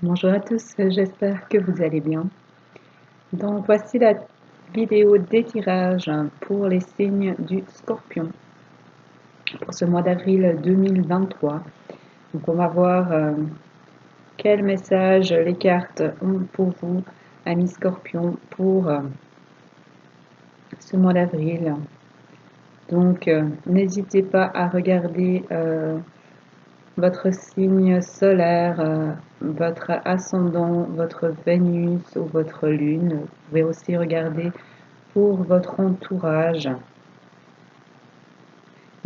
Bonjour à tous, j'espère que vous allez bien. Donc voici la vidéo d'étirage pour les signes du Scorpion pour ce mois d'avril 2023. Donc on va voir quel message les cartes ont pour vous, amis Scorpion, pour ce mois d'avril. Donc n'hésitez pas à regarder votre signe solaire, votre ascendant, votre Vénus ou votre lune. Vous pouvez aussi regarder pour votre entourage.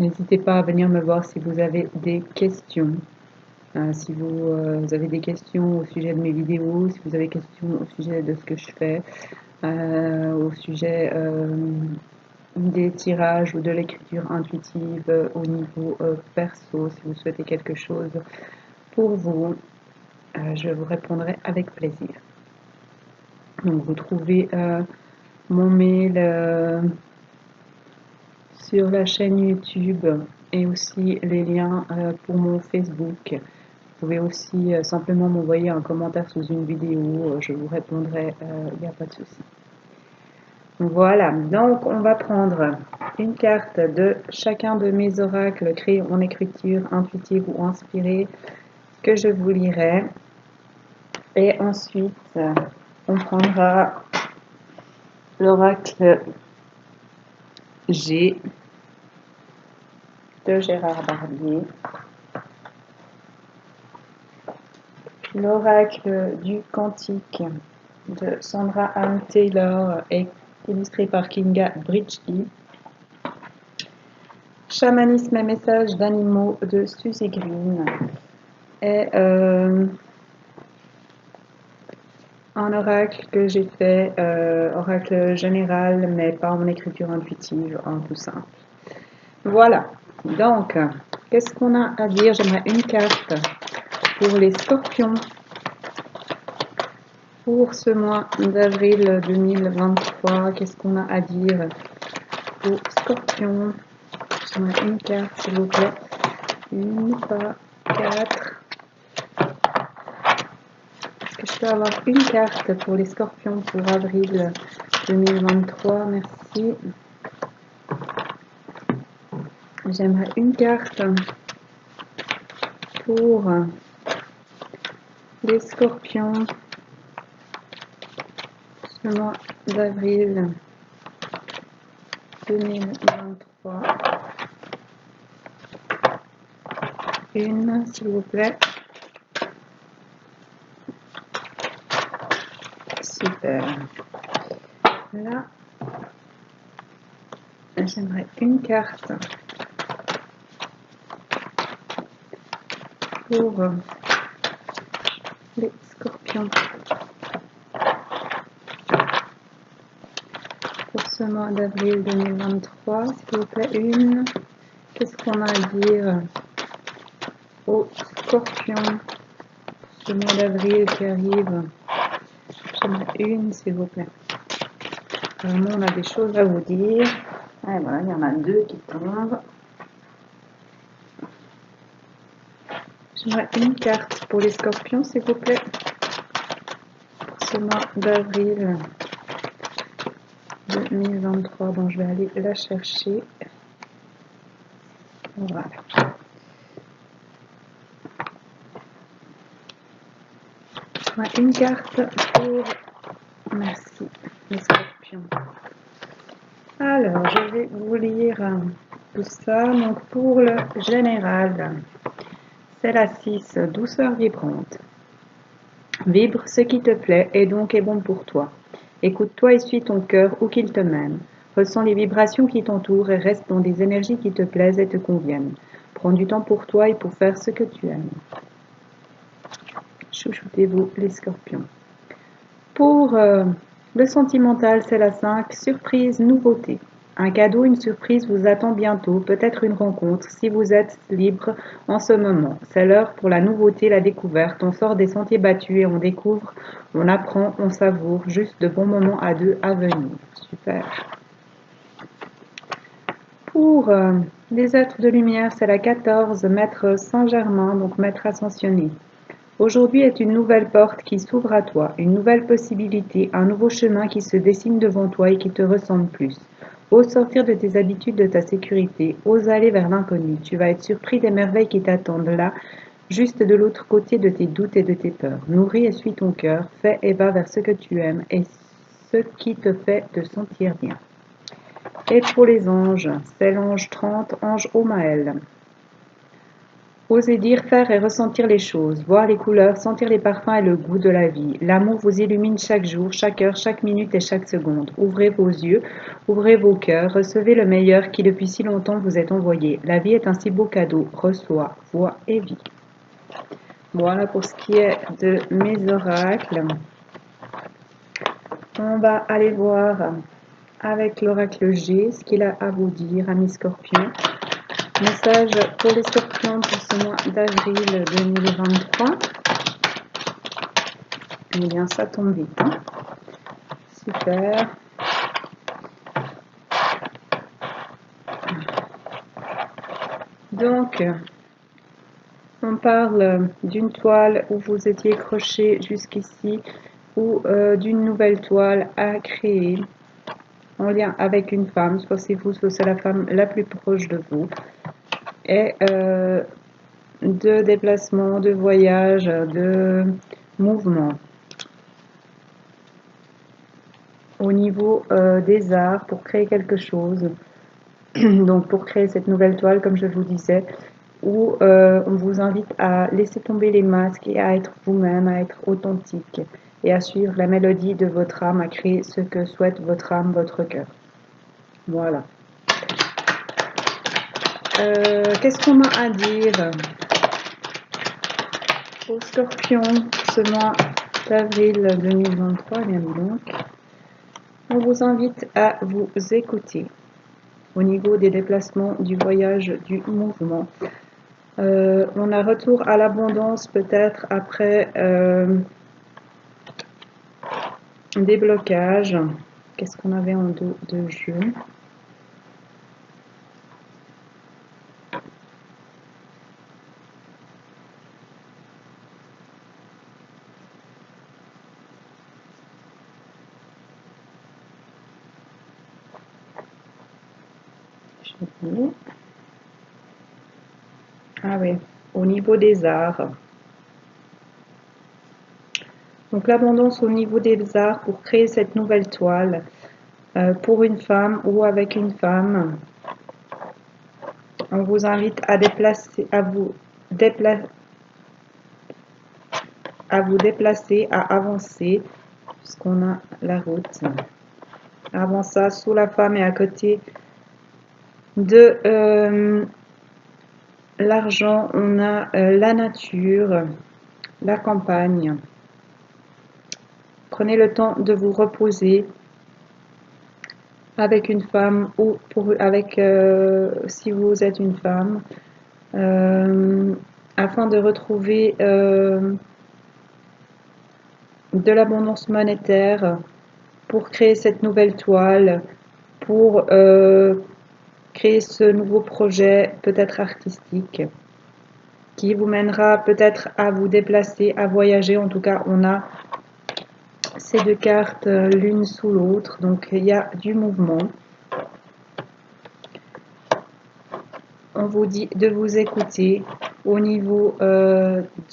N'hésitez pas à venir me voir si vous avez des questions. Si vous avez des questions au sujet de mes vidéos, si vous avez des questions au sujet de ce que je fais, au sujet des tirages ou de l'écriture intuitive au niveau perso, si vous souhaitez quelque chose pour vous, je vous répondrai avec plaisir. Donc vous trouvez mon mail sur la chaîne YouTube et aussi les liens pour mon Facebook. Vous pouvez aussi simplement m'envoyer un commentaire sous une vidéo, je vous répondrai, il n'y a pas de souci. Voilà, donc on va prendre une carte de chacun de mes oracles créés en écriture intuitive ou inspirée que je vous lirai. Et ensuite, on prendra l'oracle G de Gérard Barbier, l'oracle du Cantique de Sandra Anne Taylor et illustré par Kinga Bridgely, Chamanisme et messages d'animaux de Suzy Green et un oracle que j'ai fait, oracle général mais pas en écriture intuitive, en tout simple. Voilà, donc qu'est-ce qu'on a à dire? J'aimerais une carte pour les Scorpions pour ce mois d'avril 2023. Qu'est-ce qu'on a à dire aux Scorpions? J'aimerais une carte, s'il vous plaît. Une, pas quatre. Est-ce que je peux avoir une carte pour les Scorpions pour avril 2023? Merci. J'aimerais une carte pour les Scorpions ce mois d'avril 2023. Une, s'il vous plaît. Super. Là, j'aimerais une carte pour les Scorpions pour ce mois d'avril 2023, s'il vous plaît. Une. Qu'est-ce qu'on a à dire aux Scorpions ce mois d'avril qui arrive? J'aimerais une, s'il vous plaît. Vraiment, on a des choses à vous dire. Ah, voilà, il y en a deux qui tombent. J'aimerais une carte pour les Scorpions, s'il vous plaît. Pour ce mois d'avril 2023. Bon, je vais aller la chercher. Voilà. Une carte pour... Merci, les Scorpions. Alors, je vais vous lire tout ça. Donc, pour le général, c'est la 6, douceur vibrante. Vibre ce qui te plaît et donc est bon pour toi. Écoute-toi et suis ton cœur où qu'il te mène. Ressens les vibrations qui t'entourent et reste dans des énergies qui te plaisent et te conviennent. Prends du temps pour toi et pour faire ce que tu aimes. Chouchoutez-vous les Scorpions. Pour le sentimental, c'est la 5, surprise, nouveauté. Un cadeau, une surprise vous attend bientôt, peut-être une rencontre, si vous êtes libre en ce moment. C'est l'heure pour la nouveauté, la découverte. On sort des sentiers battus et on découvre, on apprend, on savoure. Juste de bons moments à deux à venir. Super. Pour les êtres de lumière, c'est la 14, maître Saint-Germain, donc maître ascensionné. Aujourd'hui est une nouvelle porte qui s'ouvre à toi, une nouvelle possibilité, un nouveau chemin qui se dessine devant toi et qui te ressemble plus. Ose sortir de tes habitudes, de ta sécurité, ose aller vers l'inconnu. Tu vas être surpris des merveilles qui t'attendent là, juste de l'autre côté de tes doutes et de tes peurs. Nourris et suis ton cœur, fais et va vers ce que tu aimes et ce qui te fait te sentir bien. Et pour les anges, c'est l'ange 30, ange Omaël. Osez dire, faire et ressentir les choses, voir les couleurs, sentir les parfums et le goût de la vie. L'amour vous illumine chaque jour, chaque heure, chaque minute et chaque seconde. Ouvrez vos yeux, ouvrez vos cœurs, recevez le meilleur qui depuis si longtemps vous est envoyé. La vie est un si beau cadeau. Reçois, vois et vis. Voilà pour ce qui est de mes oracles. On va aller voir avec l'oracle G ce qu'il a à vous dire, amis scorpions. Message pour les scorpions pour ce mois d'avril 2023. Eh bien, ça tombe vite. Hein. Super. Donc, on parle d'une toile où vous étiez croché jusqu'ici ou d'une nouvelle toile à créer en lien avec une femme, soit c'est vous, soit c'est la femme la plus proche de vous, et de déplacement, de voyage, de mouvement. Au niveau des arts, pour créer quelque chose, donc pour créer cette nouvelle toile, comme je vous disais, où on vous invite à laisser tomber les masques et à être vous-même, à être authentique et à suivre la mélodie de votre âme, à créer ce que souhaite votre âme, votre cœur. Voilà. Qu'est-ce qu'on a à dire aux scorpions ce mois d'avril 2023? Bien donc, on vous invite à vous écouter au niveau des déplacements, du voyage, du mouvement. On a retour à l'abondance peut-être après des blocages. Qu'est-ce qu'on avait en dos de jeu? Ah oui, au niveau des arts. Donc l'abondance au niveau des arts pour créer cette nouvelle toile pour une femme ou avec une femme. On vous invite à vous déplacer, à avancer, puisqu'on a la route. Avant ça, sous la femme et à côté de l'argent, on a la nature, la campagne. Prenez le temps de vous reposer avec une femme ou avec si vous êtes une femme, afin de retrouver de l'abondance monétaire pour créer cette nouvelle toile, pour créer ce nouveau projet peut-être artistique qui vous mènera peut-être à vous déplacer, à voyager. En tout cas, on a ces deux cartes l'une sous l'autre, donc il y a du mouvement. On vous dit de vous écouter au niveau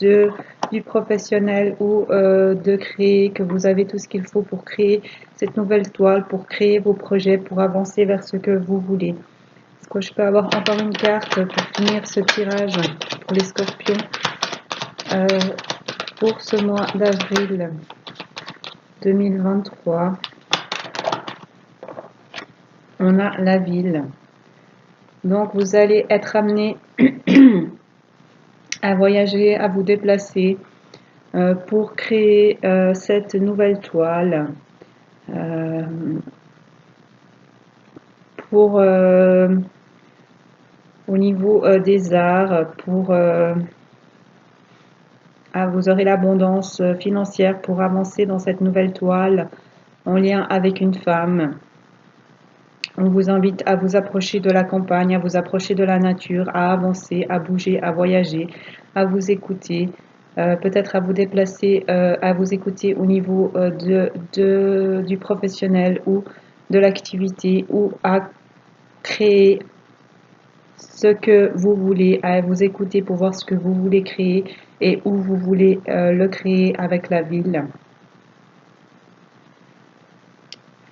du professionnel ou de créer, que vous avez tout ce qu'il faut pour créer cette nouvelle toile, pour créer vos projets, pour avancer vers ce que vous voulez. Est-ce que je peux avoir encore une carte pour finir ce tirage pour les scorpions pour ce mois d'avril 2023? On a la ville. Donc vous allez être amené à voyager, à vous déplacer pour créer cette nouvelle toile. Pour au niveau des arts, pour vous aurez l'abondance financière pour avancer dans cette nouvelle toile en lien avec une femme. On vous invite à vous approcher de la campagne, à vous approcher de la nature, à avancer, à bouger, à voyager, à vous écouter, peut-être à vous déplacer, à vous écouter au niveau du professionnel ou de l'activité, ou à créer ce que vous voulez, à vous écouter pour voir ce que vous voulez créer et où vous voulez le créer avec la ville,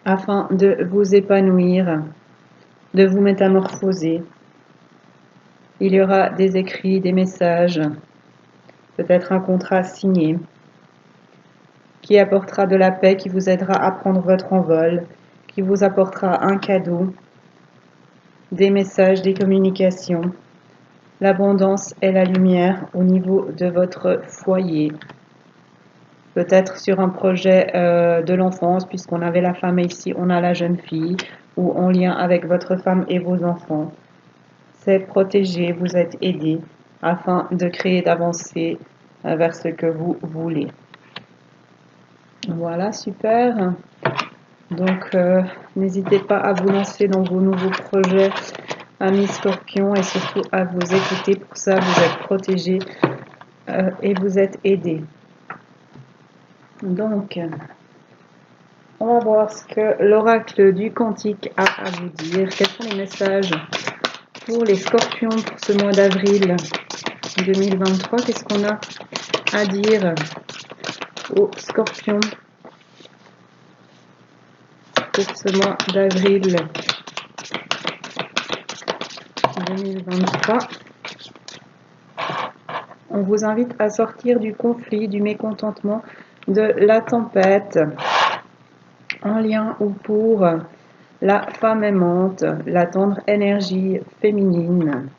afin de vous épanouir, de vous métamorphoser. Il y aura des écrits, des messages, peut-être un contrat signé qui apportera de la paix, qui vous aidera à prendre votre envol, qui vous apportera un cadeau, des messages, des communications, l'abondance et la lumière au niveau de votre foyer. Peut-être sur un projet de l'enfance, puisqu'on avait la femme et ici on a la jeune fille, ou en lien avec votre femme et vos enfants. C'est protégé, vous êtes aidé afin de créer, d'avancer vers ce que vous voulez. Voilà, super. Donc, n'hésitez pas à vous lancer dans vos nouveaux projets, amis Scorpions, et surtout à vous écouter. Pour ça, vous êtes protégés et vous êtes aidés. Donc, on va voir ce que l'oracle du Quantique a à vous dire. Quels sont les messages pour les Scorpions pour ce mois d'avril 2023? Qu'est-ce qu'on a à dire aux Scorpions pour ce mois d'avril 2023? On vous invite à sortir du conflit, du mécontentement, de la tempête, en lien ou pour la femme aimante, la tendre énergie féminine,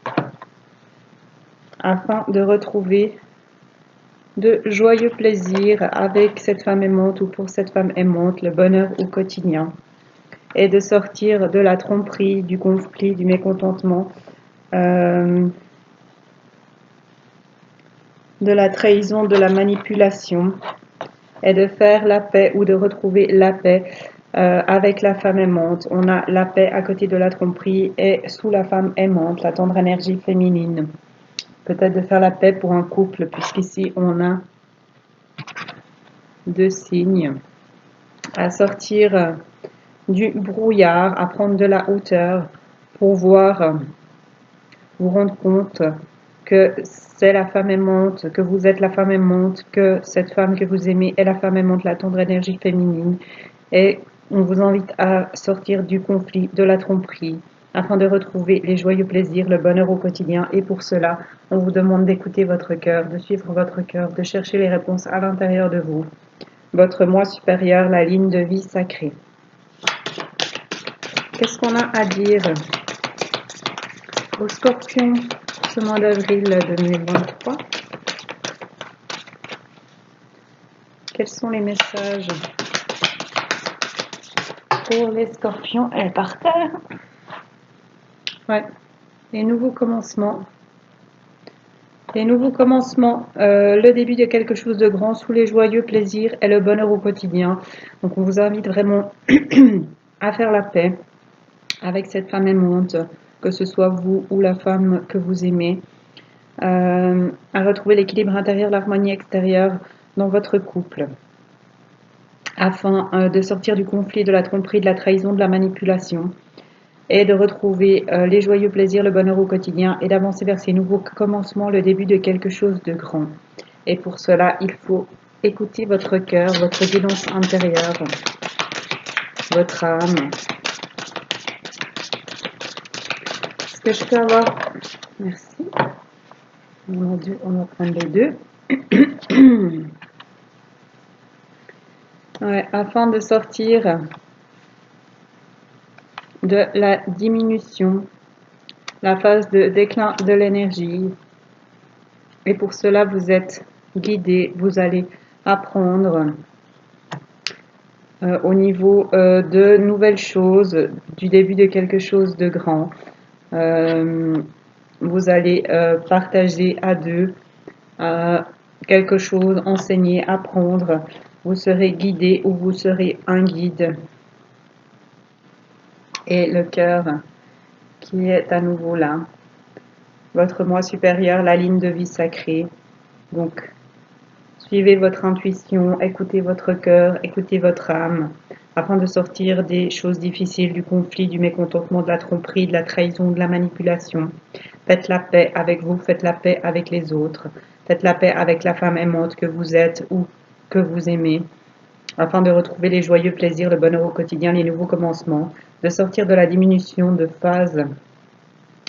afin de retrouver de joyeux plaisirs avec cette femme aimante ou pour cette femme aimante, le bonheur au quotidien, et de sortir de la tromperie, du conflit, du mécontentement, de la trahison, de la manipulation, et de faire la paix ou de retrouver la paix avec la femme aimante. On a la paix à côté de la tromperie et sous la femme aimante, la tendre énergie féminine. Peut-être de faire la paix pour un couple, puisqu'ici on a 2 signes. À sortir du brouillard, à prendre de la hauteur pour voir, vous rendre compte que c'est la femme aimante, que vous êtes la femme aimante, que cette femme que vous aimez est la femme aimante, la tendre énergie féminine. Et on vous invite à sortir du conflit, de la tromperie, afin de retrouver les joyeux plaisirs, le bonheur au quotidien. Et pour cela, on vous demande d'écouter votre cœur, de suivre votre cœur, de chercher les réponses à l'intérieur de vous. Votre moi supérieur, la ligne de vie sacrée. Qu'est-ce qu'on a à dire aux Scorpions ce mois d'avril 2023? Quels sont les messages pour les Scorpions? Elle est par terre. Ouais. Les nouveaux commencements. Les nouveaux commencements, le début de quelque chose de grand sous les joyeux plaisirs et le bonheur au quotidien. Donc on vous invite vraiment à faire la paix avec cette femme aimante, que ce soit vous ou la femme que vous aimez, à retrouver l'équilibre intérieur, l'harmonie extérieure dans votre couple, afin de sortir du conflit, de la tromperie, de la trahison, de la manipulation, et de retrouver les joyeux plaisirs, le bonheur au quotidien, et d'avancer vers ces nouveaux commencements, le début de quelque chose de grand. Et pour cela, il faut écouter votre cœur, votre guidance intérieure, votre âme. Est-ce que je peux avoir... Merci. On va prendre les deux. Ouais, afin de sortir de la diminution, la phase de déclin de l'énergie. Et pour cela, vous êtes guidé, vous allez apprendre au niveau de nouvelles choses, du début de quelque chose de grand. Vous allez partager à deux quelque chose, enseigner, apprendre. Vous serez guidé ou vous serez un guide. Et le cœur qui est à nouveau là. Votre moi supérieur, la ligne de vie sacrée. Donc, Suivez votre intuition, écoutez votre cœur, écoutez votre âme, afin de sortir des choses difficiles, du conflit, du mécontentement, de la tromperie, de la trahison, de la manipulation. Faites la paix avec vous, faites la paix avec les autres. Faites la paix avec la femme aimante que vous êtes ou que vous aimez, afin de retrouver les joyeux plaisirs, le bonheur au quotidien, les nouveaux commencements, de sortir de la diminution de phase,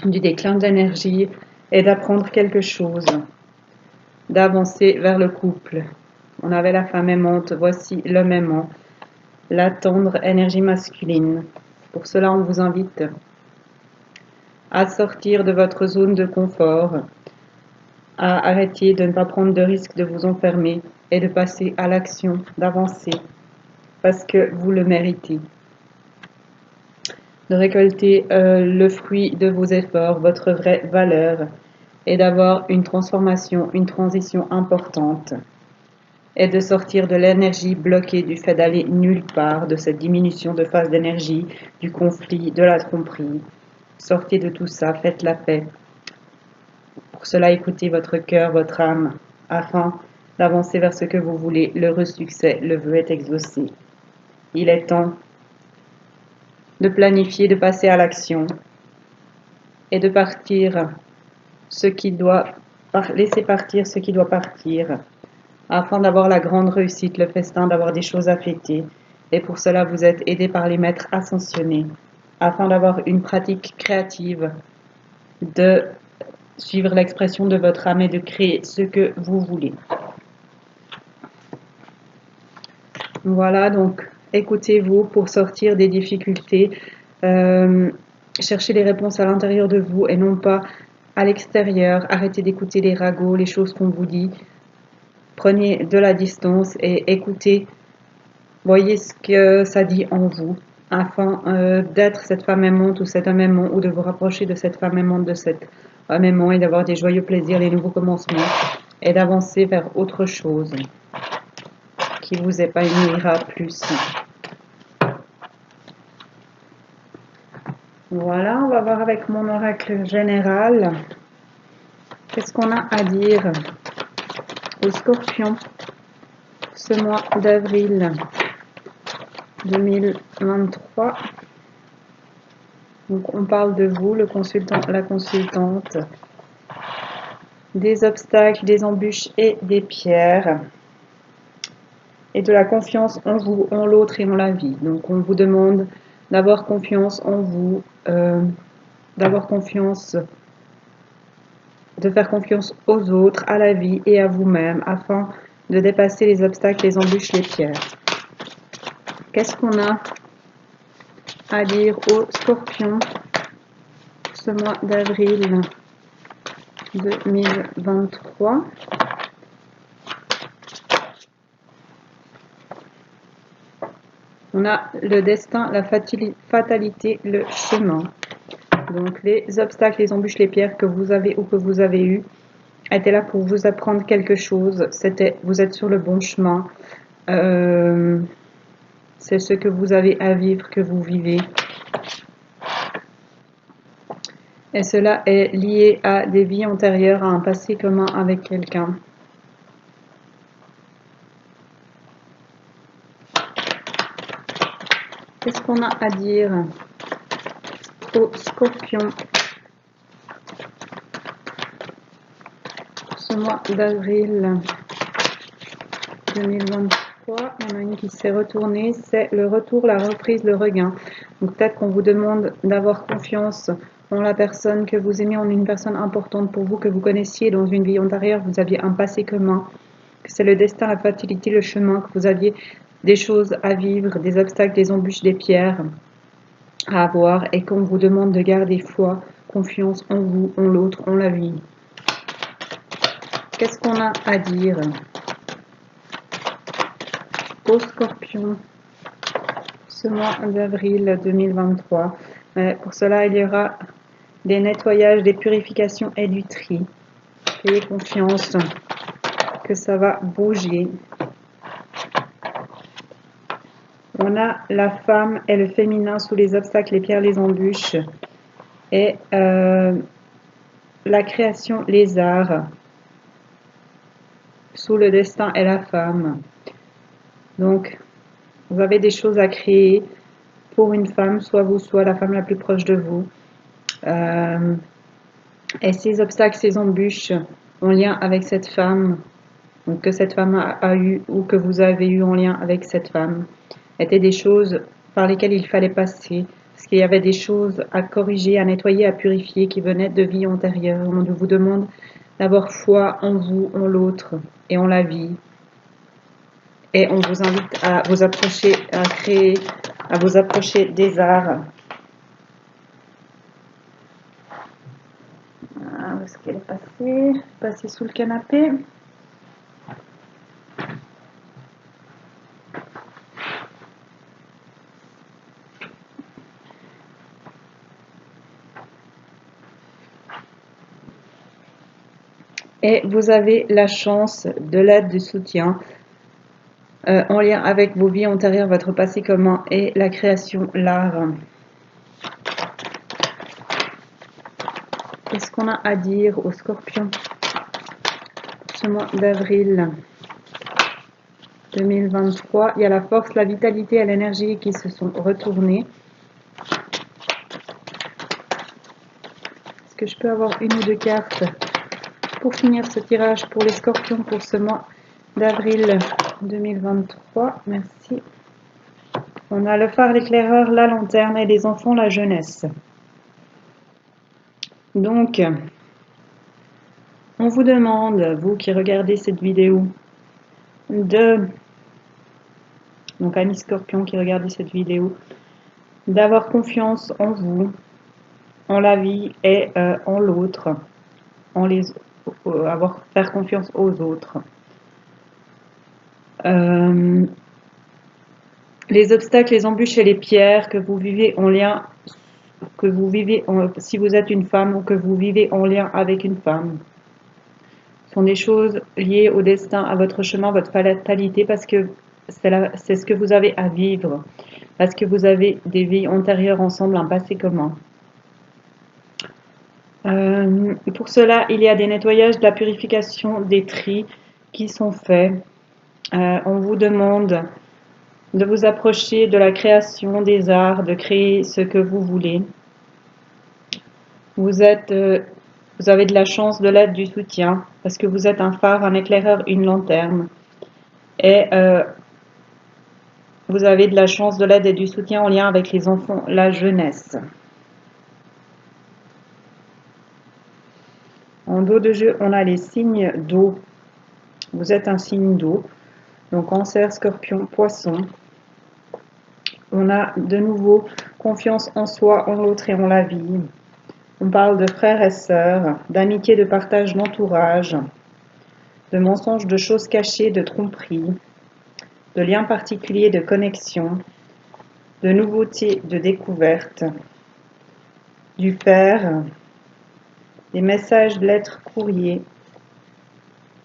du déclin d'énergie et d'apprendre quelque chose, d'avancer vers le couple. On avait la femme aimante, voici l'homme aimant, la tendre énergie masculine. Pour cela, on vous invite à sortir de votre zone de confort, à arrêter de ne pas prendre de risques, de vous enfermer et de passer à l'action, d'avancer, parce que vous le méritez. De récolter le fruit de vos efforts, votre vraie valeur, et d'avoir une transformation, une transition importante, et de sortir de l'énergie bloquée du fait d'aller nulle part, de cette diminution de phase d'énergie, du conflit, de la tromperie. Sortez de tout ça, faites la paix. Pour cela, écoutez votre cœur, votre âme, afin d'avancer vers ce que vous voulez. L'heureux succès, le vœu est exaucé. Il est temps de planifier, de passer à l'action et de partir ce qui doit, laisser partir ce qui doit partir, afin d'avoir la grande réussite, le festin, d'avoir des choses à fêter. Et pour cela, vous êtes aidé par les maîtres ascensionnés, afin d'avoir une pratique créative, de suivre l'expression de votre âme et de créer ce que vous voulez. Voilà, donc écoutez-vous pour sortir des difficultés. Cherchez les réponses à l'intérieur de vous et non pas à l'extérieur. Arrêtez d'écouter les ragots, les choses qu'on vous dit. Prenez de la distance et écoutez, voyez ce que ça dit en vous, afin d'être cette femme aimante ou cet homme aimant, ou de vous rapprocher de cette femme aimante, de cet homme aimant, et d'avoir des joyeux plaisirs, les nouveaux commencements, et d'avancer vers autre chose qui vous épanouira plus. Voilà, on va voir avec mon oracle général. Qu'est-ce qu'on a à dire aux Scorpions ce mois d'avril 2023? Donc on parle de vous, le consultant, la consultante, des obstacles, des embûches et des pierres, et de la confiance en vous, en l'autre et en la vie. Donc on vous demande d'avoir confiance en vous, d'avoir confiance, de faire confiance aux autres, à la vie et à vous-même, afin de dépasser les obstacles, les embûches, les pierres. Qu'est-ce qu'on a à dire aux Scorpions ce mois d'avril 2023? On a le destin, la fatalité, le chemin. Donc les obstacles, les embûches, les pierres que vous avez ou que vous avez eues étaient là pour vous apprendre quelque chose. Vous êtes sur le bon chemin. C'est ce que vous avez à vivre, que vous vivez. Et cela est lié à des vies antérieures, à un passé commun avec quelqu'un. Qu'est-ce qu'on a à dire aux Scorpions ce mois d'avril 2023? Il y en a une qui s'est retournée, c'est le retour, la reprise, le regain. Donc peut-être qu'on vous demande d'avoir confiance en la personne que vous aimez, en une personne importante pour vous, que vous connaissiez dans une vie antérieure, vous aviez un passé commun, que c'est le destin, la fatalité, le chemin, que vous aviez des choses à vivre, des obstacles, des embûches, des pierres à avoir, et qu'on vous demande de garder foi, confiance en vous, en l'autre, en la vie. Qu'est-ce qu'on a à dire aux Scorpions ce mois d'avril 2023? Pour cela, il y aura des nettoyages, des purifications et du tri. Ayez confiance que ça va bouger. On a la femme et le féminin sous les obstacles, les pierres, les embûches, et la création, les arts. sous le destin et la femme. Donc, vous avez des choses à créer pour une femme, soit vous, soit la femme la plus proche de vous. Et ces obstacles, ces embûches en lien avec cette femme, donc que cette femme a eu ou que vous avez eu en lien avec cette femme, étaient des choses par lesquelles il fallait passer, parce qu'il y avait des choses à corriger, à nettoyer, à purifier qui venaient de vie antérieure. On vous demande d'avoir foi en vous, en l'autre et en la vie. Et on vous invite à vous approcher, à créer, à vous approcher des arts. Où est-ce qu'elle est passée sous le canapé. Et vous avez la chance de l'aide, du soutien en lien avec vos vies antérieures, votre passé commun et la création, l'art. Qu'est-ce qu'on a à dire aux scorpions pour ce mois d'avril 2023? Il y a la force, la vitalité et l'énergie qui se sont retournées. Est-ce que je peux avoir une ou deux cartes pour finir ce tirage pour les scorpions pour ce mois d'avril 2023? Merci. On a le phare, l'éclaireur, la lanterne et les enfants, la jeunesse. Donc, on vous demande, vous qui regardez cette vidéo, donc amis scorpions qui regardez cette vidéo, d'avoir confiance en vous, en la vie et en l'autre, faire confiance aux autres. Les obstacles, les embûches et les pierres que vous vivez en lien, si vous êtes une femme ou que vous vivez en lien avec une femme, sont des choses liées au destin, à votre chemin, votre fatalité, parce que c'est ce que vous avez à vivre, parce que vous avez des vies antérieures ensemble, un passé commun. Pour cela, il y a des nettoyages, de la purification, des tris qui sont faits. On vous demande de vous approcher de la création des arts, de créer ce que vous voulez. Vous avez de la chance, de l'aide, du soutien, parce que vous êtes un phare, un éclaireur, une lanterne. Et vous avez de la chance, de l'aide et du soutien en lien avec les enfants, la jeunesse. En dos de jeu, on a les signes d'eau. Vous êtes un signe d'eau. Donc Cancer, Scorpion, Poisson. On a de nouveau confiance en soi, en l'autre et en la vie. On parle de frères et sœurs, d'amitié, de partage, d'entourage, de mensonges, de choses cachées, de tromperies, de liens particuliers, de connexion, de nouveautés, de découvertes, du père, des messages, lettres, courriers,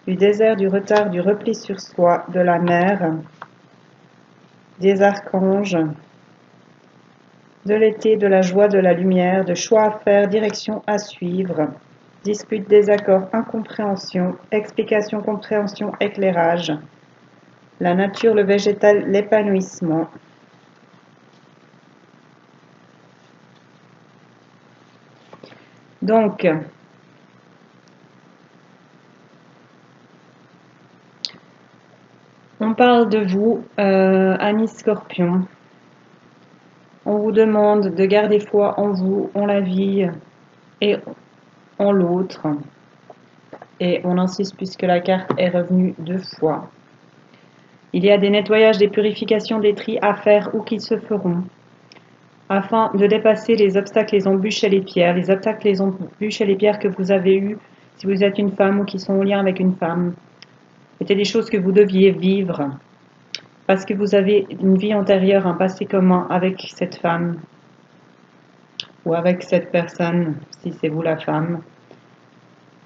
du désert, du retard, du repli sur soi, de la mer, des archanges, de l'été, de la joie, de la lumière, de choix à faire, direction à suivre, dispute, désaccord, incompréhension, explication, compréhension, éclairage, la nature, le végétal, l'épanouissement. Donc, on parle de vous, amis scorpions. On vous demande de garder foi en vous, en la vie et en l'autre. Et on insiste puisque la carte est revenue 2 fois. Il y a des nettoyages, des purifications, des tris à faire ou qui se feront afin de dépasser les obstacles, les embûches et les pierres. Les obstacles, les embûches et les pierres que vous avez eues si vous êtes une femme ou qui sont en lien avec une femme. C'était des choses que vous deviez vivre parce que vous avez une vie antérieure, un passé commun avec cette femme ou avec cette personne, si c'est vous la femme.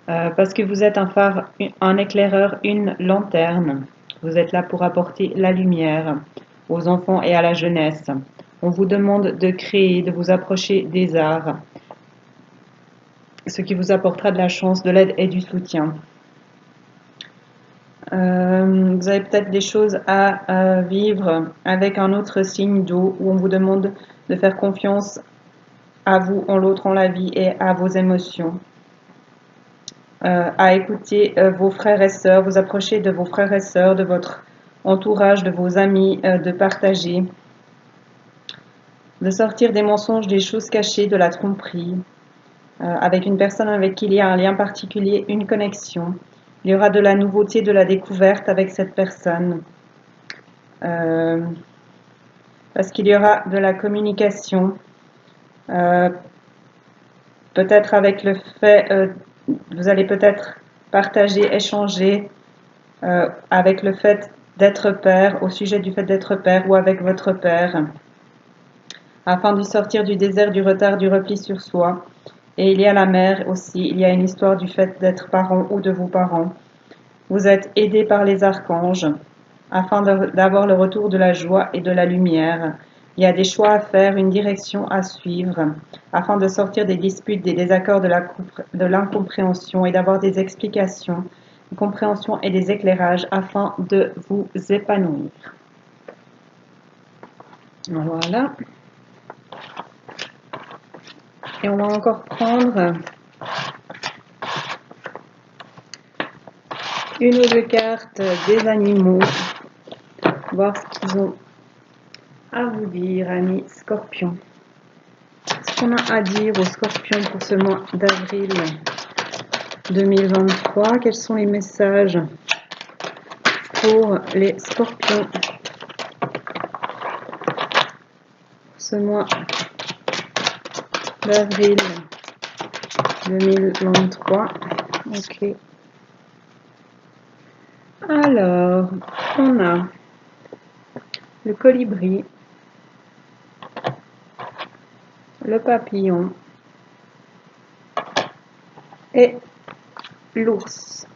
Parce que vous êtes un phare, un éclaireur, une lanterne. Vous êtes là pour apporter la lumière aux enfants et à la jeunesse. On vous demande de créer, de vous approcher des arts, ce qui vous apportera de la chance, de l'aide et du soutien. Vous avez peut-être des choses à vivre avec un autre signe d'eau où on vous demande de faire confiance à vous, en l'autre, en la vie et à vos émotions. À écouter vos frères et sœurs, vous approcher de vos frères et sœurs, de votre entourage, de vos amis, de partager, de sortir des mensonges, des choses cachées, de la tromperie, avec une personne avec qui il y a un lien particulier, une connexion. Il y aura de la nouveauté, de la découverte avec cette personne. Parce qu'il y aura de la communication. Peut-être avec le fait, vous allez peut-être partager, échanger avec le fait d'être père, au sujet du fait d'être père ou avec votre père, afin de sortir du désert, du retard, du repli sur soi. Et il y a la mère aussi, il y a une histoire du fait d'être parent ou de vos parents. Vous êtes aidé par les archanges afin d'avoir le retour de la joie et de la lumière. Il y a des choix à faire, une direction à suivre afin de sortir des disputes, des désaccords, de l'incompréhension et d'avoir des explications, une compréhension et des éclairages afin de vous épanouir. Voilà. Et on va encore prendre une ou deux cartes des animaux, voir ce qu'ils ont à vous dire, amis scorpions. Ce qu'on a à dire aux scorpions pour ce mois d'avril 2023, quels sont les messages pour les scorpions pour ce mois d'avril 2023. Ok. Alors, on a le colibri, le papillon et l'ours.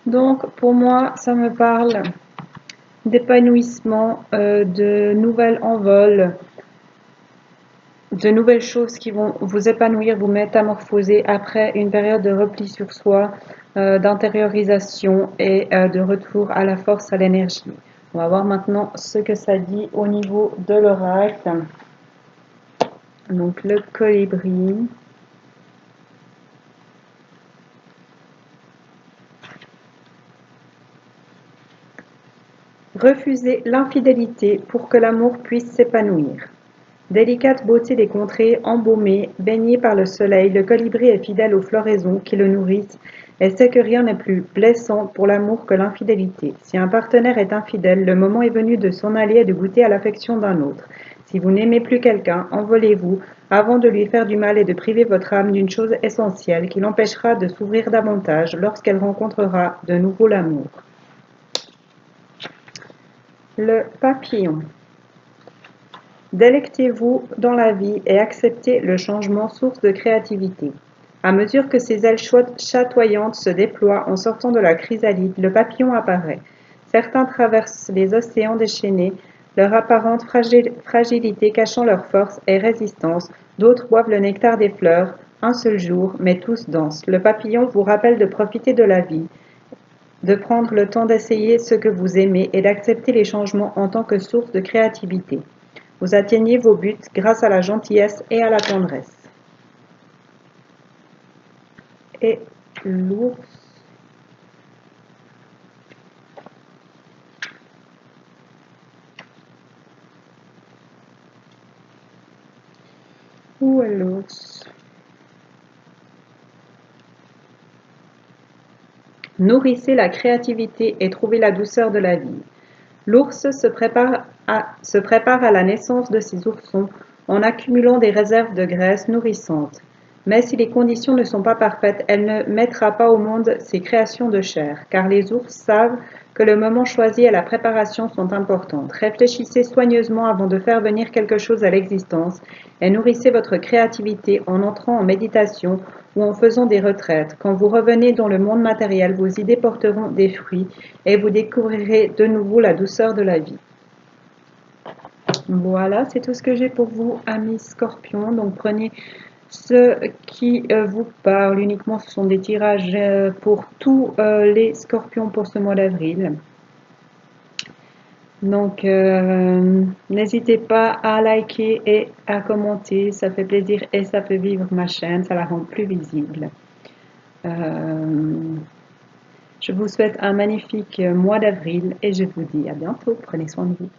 Donc, pour moi, ça me parle d'épanouissement, de nouvel envol, de nouvelles choses qui vont vous épanouir, vous métamorphoser après une période de repli sur soi, d'intériorisation et de retour à la force, à l'énergie. On va voir maintenant ce que ça dit au niveau de l'oracle. Donc le colibri. Refusez l'infidélité pour que l'amour puisse s'épanouir. Délicate beauté des contrées, embaumée, baignée par le soleil, le colibri est fidèle aux floraisons qui le nourrissent et sait que rien n'est plus blessant pour l'amour que l'infidélité. Si un partenaire est infidèle, le moment est venu de s'en aller et de goûter à l'affection d'un autre. Si vous n'aimez plus quelqu'un, envolez-vous avant de lui faire du mal et de priver votre âme d'une chose essentielle qui l'empêchera de s'ouvrir davantage lorsqu'elle rencontrera de nouveau l'amour. Le papillon. Délectez-vous dans la vie et acceptez le changement, source de créativité. À mesure que ses ailes chatoyantes se déploient en sortant de la chrysalide, le papillon apparaît. Certains traversent les océans déchaînés, leur apparente fragilité cachant leur force et résistance. D'autres boivent le nectar des fleurs, un seul jour, mais tous dansent. Le papillon vous rappelle de profiter de la vie, de prendre le temps d'essayer ce que vous aimez et d'accepter les changements en tant que source de créativité. Vous atteignez vos buts grâce à la gentillesse et à la tendresse. Et l'ours. Où est l'ours? Nourrissez la créativité et trouvez la douceur de la vie. L'ours se prépare à la naissance de ses oursons en accumulant des réserves de graisse nourrissantes. Mais si les conditions ne sont pas parfaites, elle ne mettra pas au monde ses créations de chair, car les ours savent que le moment choisi et la préparation sont importantes. Réfléchissez soigneusement avant de faire venir quelque chose à l'existence et nourrissez votre créativité en entrant en méditation ou en faisant des retraites. Quand vous revenez dans le monde matériel, vos idées porteront des fruits et vous découvrirez de nouveau la douceur de la vie. Voilà, c'est tout ce que j'ai pour vous, amis scorpions. Donc prenez Ce qui vous parle uniquement, ce sont des tirages pour tous les scorpions pour ce mois d'avril. Donc, n'hésitez pas à liker et à commenter, ça fait plaisir et ça fait vivre ma chaîne, ça la rend plus visible. Je vous souhaite un magnifique mois d'avril et je vous dis à bientôt, prenez soin de vous.